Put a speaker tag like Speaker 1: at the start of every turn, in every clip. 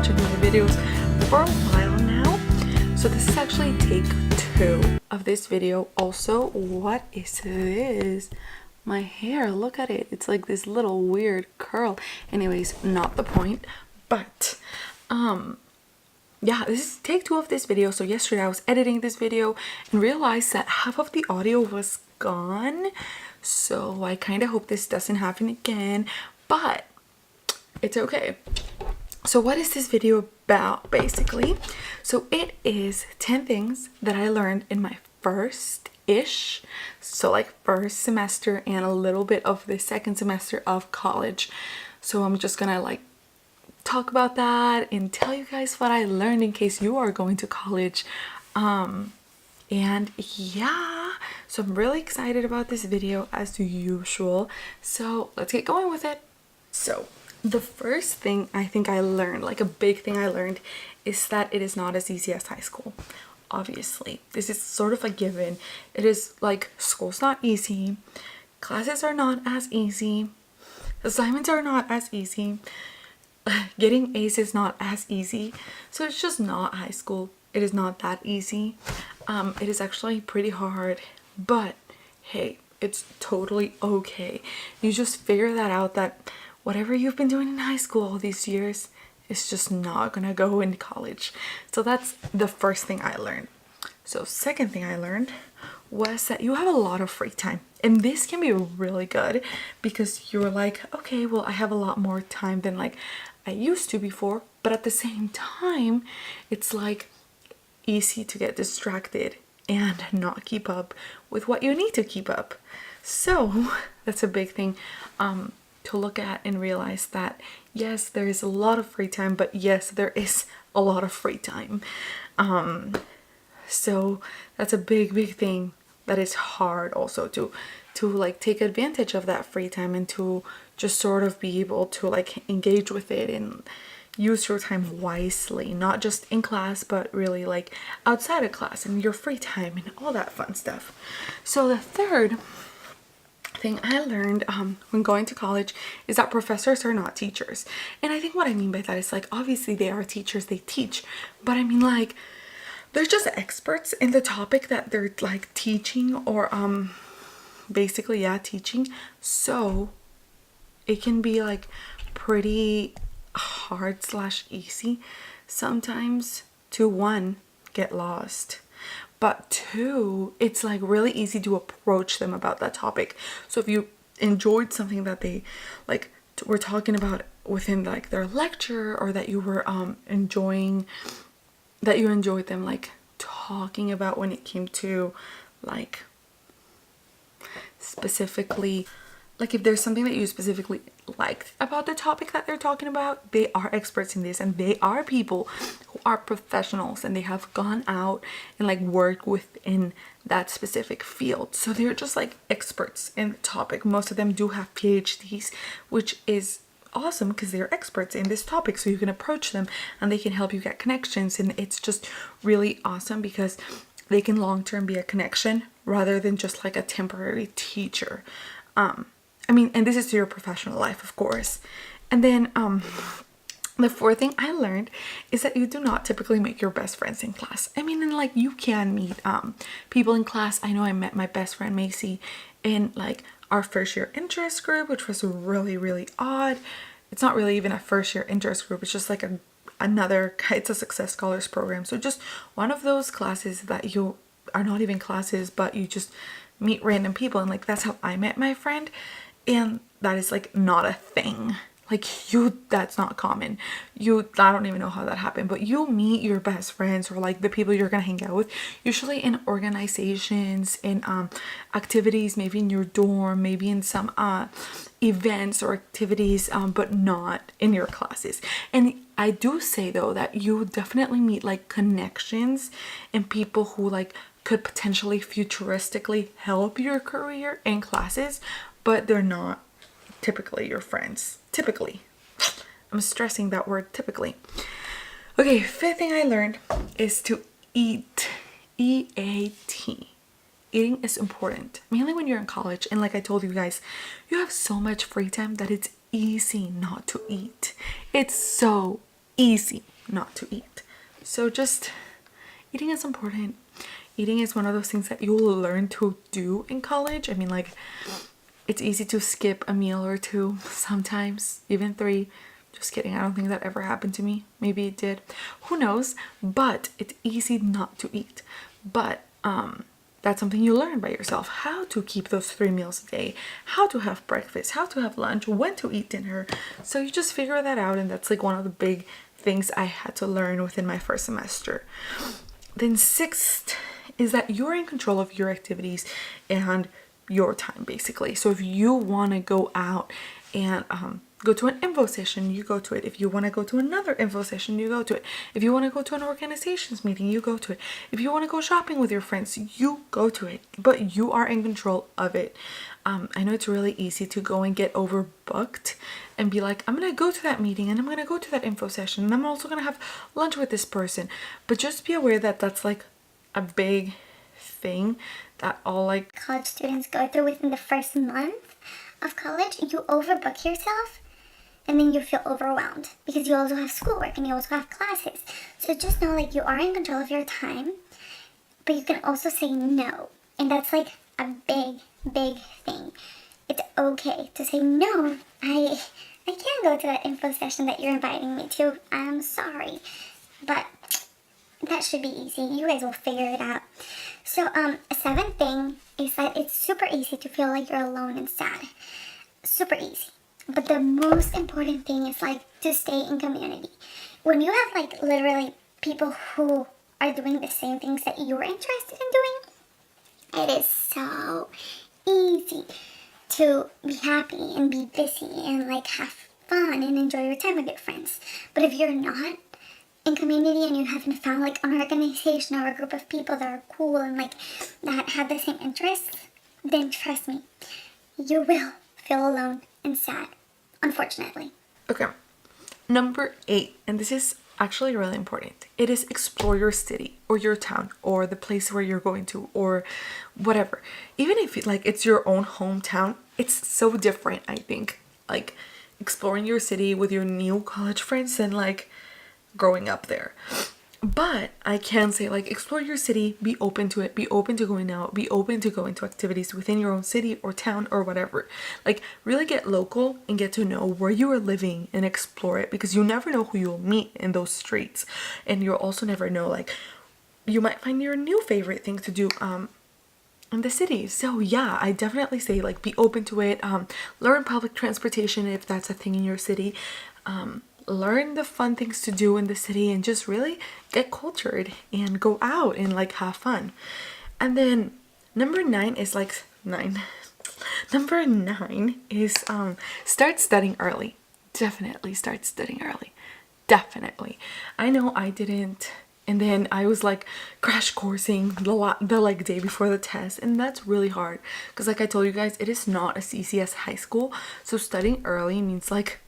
Speaker 1: watching my videos for a while now. So this is actually take 2 of this video. Also, what is this? My hair, look at it. It's like this little weird curl. Anyways, not the point. But yeah, this is take 2 of this video. So yesterday I was editing this video and realized that half of the audio was gone. So I kind of hope this doesn't happen again, but it's okay. So what is this video about basically? So it is 10 things that I learned in my first-ish, so like first semester and a little bit of the second semester of college. So I'm just gonna like talk about that and tell you guys what I learned in case you are going to college. And yeah, so I'm really excited about this video as usual. So let's get going with it. So the first thing I think I learned, like a big thing I learned, is that it is not as easy as high school. Obviously, this is sort of a given. It is like school's not easy, classes are not as easy, assignments are not as easy, getting A's is not as easy. So it's just not high school. It is not that easy. It is actually pretty hard, but hey, it's totally okay. You just figure that out, that whatever you've been doing in high school all these years is just not gonna go in college. So that's the first thing I learned. So second thing I learned was that you have a lot of free time, and this can be really good because you're like, okay, well, I have a lot more time than like I used to before, but at the same time it's like easy to get distracted and not keep up with what you need to keep up. So that's a big thing to look at and realize that yes, there is a lot of free time, but yes, there is a lot of free time. So that's a big thing that is hard also to like take advantage of that free time and to just sort of be able to like engage with it and use your time wisely, not just in class but really like outside of class and your free time and all that fun stuff. So the third thing I learned when going to college is that professors are not teachers. And I think what I mean by that is like, obviously they are teachers, they teach, but I mean like they're just experts in the topic that they're like teaching, or basically, yeah, teaching. So it can be like pretty hard / easy sometimes to, one, get lost, but 2, it's like really easy to approach them about that topic. So if you enjoyed something that they like were talking about within like their lecture, or that you were enjoying, that you enjoyed them like talking about when it came to like specifically, like if there's something that you specifically liked about the topic that they're talking about, they are experts in this, and they are people who are professionals and they have gone out and like worked within that specific field. So they're just like experts in the topic. Most of them do have PhDs, which is awesome because they're experts in this topic. So you can approach them and they can help you get connections, and it's just really awesome because they can long-term be a connection rather than just like a temporary teacher. I mean, and this is to your professional life, of course. And then the fourth thing I learned is that you do not typically make your best friends in class. I mean, and like you can meet people in class. I know I met my best friend Macy in like our first year interest group, which was really odd. It's not really even a first year interest group. It's just like another, it's a Success Scholars program. So just one of those classes that you are not even classes, but you just meet random people. And like that's how I met my friend. And that is like not a thing. Like that's not common. I don't even know how that happened, but you meet your best friends or like the people you're gonna hang out with usually in organizations, in activities, maybe in your dorm, maybe in some events or activities, but not in your classes. And I do say though that you definitely meet like connections and people who like could potentially futuristically help your career in classes, but they're not typically your friends. Typically. I'm stressing that word, typically. Okay, fifth thing I learned is to eat. E-A-T. Eating is important, mainly when you're in college. And like I told you guys, you have so much free time that it's easy not to eat. It's so easy not to eat. So just eating is important. Eating is one of those things that you will learn to do in college. I mean, like, it's easy to skip a meal or two, sometimes even 3. Just kidding, I don't think that ever happened to me. Maybe it did, who knows. But it's easy not to eat. But that's something you learn by yourself, how to keep those 3 meals a day, how to have breakfast, how to have lunch, when to eat dinner. So you just figure that out, and that's like one of the big things I had to learn within my first semester. Then 6th is that you're in control of your activities and your time, basically. So if you want to go out and go to an info session, you go to it. If you want to go to another info session, you go to it. If you want to go to an organizations meeting, you go to it. If you want to go shopping with your friends, you go to it. But you are in control of it. I know it's really easy to go and get overbooked and be like, I'm going to go to that meeting and I'm going to go to that info session and I'm also going to have lunch with this person. But just be aware that that's like a big thing that all like
Speaker 2: college students go through within the first month of college. You overbook yourself and then you feel overwhelmed because you also have schoolwork and you also have classes. So just know, like, you are in control of your time, but you can also say no. And that's like a big thing. It's okay to say no. I can't go to that info session that you're inviting me to. I'm sorry. But that should be easy. You guys will figure it out. So, 7th thing is that it's super easy to feel like you're alone and sad. Super easy. But the most important thing is, like, to stay in community. When you have, like, literally people who are doing the same things that you're interested in doing, it is so easy to be happy and be busy and, like, have fun and enjoy your time with your friends. But if you're not in community and you haven't found, like, an organization or a group of people that are cool and, like, that have the same interests, then trust me, you will feel alone and sad, unfortunately.
Speaker 1: Okay, number 8, and this is actually really important. It is explore your city or your town or the place where you're going to or whatever. Even if like it's your own hometown, it's so different, I think. Like exploring your city with your new college friends and like growing up there. But I can say, like, explore your city, be open to it, be open to going out, be open to going to activities within your own city or town or whatever. Like, really get local and get to know where you are living and explore it, because you never know who you'll meet in those streets. And you'll also never know, like, you might find your new favorite thing to do in the city. So yeah, I definitely say, like, be open to it. Learn public transportation if that's a thing in your city. Learn the fun things to do in the city and just really get cultured and go out and like have fun. And then number 9 is like number 9 is start studying early. Definitely start studying early. Definitely. I know I didn't, and then I was like crash coursing the like day before the test, and that's really hard because, like I told you guys, it is not as easy as high school. So studying early means like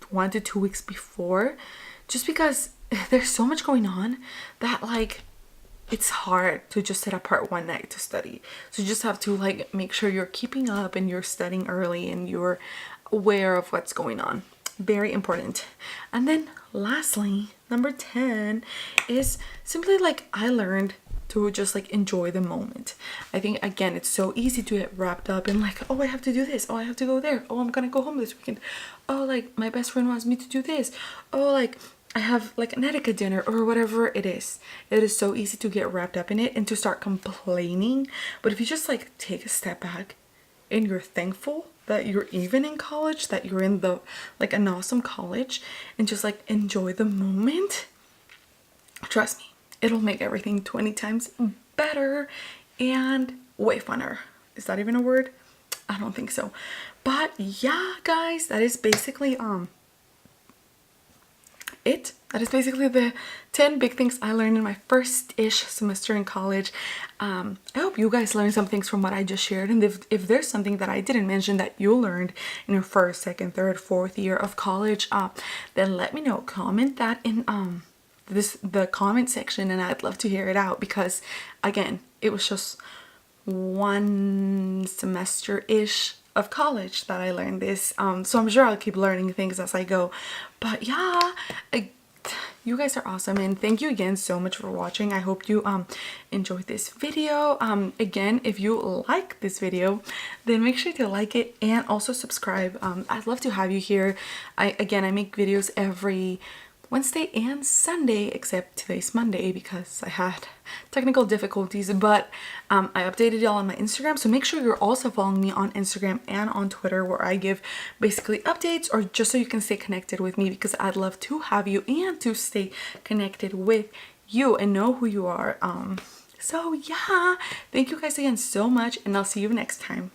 Speaker 1: 1 to 2 weeks before, just because there's so much going on that like it's hard to just sit apart one night to study. So you just have to like make sure you're keeping up and you're studying early and you're aware of what's going on. Very important. And then lastly, number 10 is simply like I learned to just like enjoy the moment. I think again, it's so easy to get wrapped up in like, oh, I have to do this, oh, I have to go there, oh, I'm gonna go home this weekend, oh, like my best friend wants me to do this, oh, like I have like an etiquette dinner or whatever it is. It is so easy to get wrapped up in it and to start complaining. But if you just like take a step back and you're thankful that you're even in college, that you're in the like an awesome college, and just like enjoy the moment, trust me, it'll make everything 20 times better and way funner. Is that even a word? I don't think so. But yeah, guys, that is basically it. That is basically the 10 big things I learned in my first-ish semester in college. I hope you guys learned some things from what I just shared, and if there's something that I didn't mention that you learned in your first, second, third, fourth year of college, then let me know. Comment that in the comment section, and I'd love to hear it out, because again, it was just 1 semester-ish of college that I learned this, so I'm sure I'll keep learning things as I go. But yeah, you guys are awesome, and thank you again so much for watching. I hope you enjoyed this video. Again, if you like this video, then make sure to like it and also subscribe. I'd love to have you here. I make videos every Wednesday and Sunday, except today's Monday because I had technical difficulties, but I updated y'all on my Instagram, so make sure you're also following me on Instagram and on Twitter, where I give basically updates, or just so you can stay connected with me, because I'd love to have you and to stay connected with you and know who you are. So yeah, thank you guys again so much, and I'll see you next time.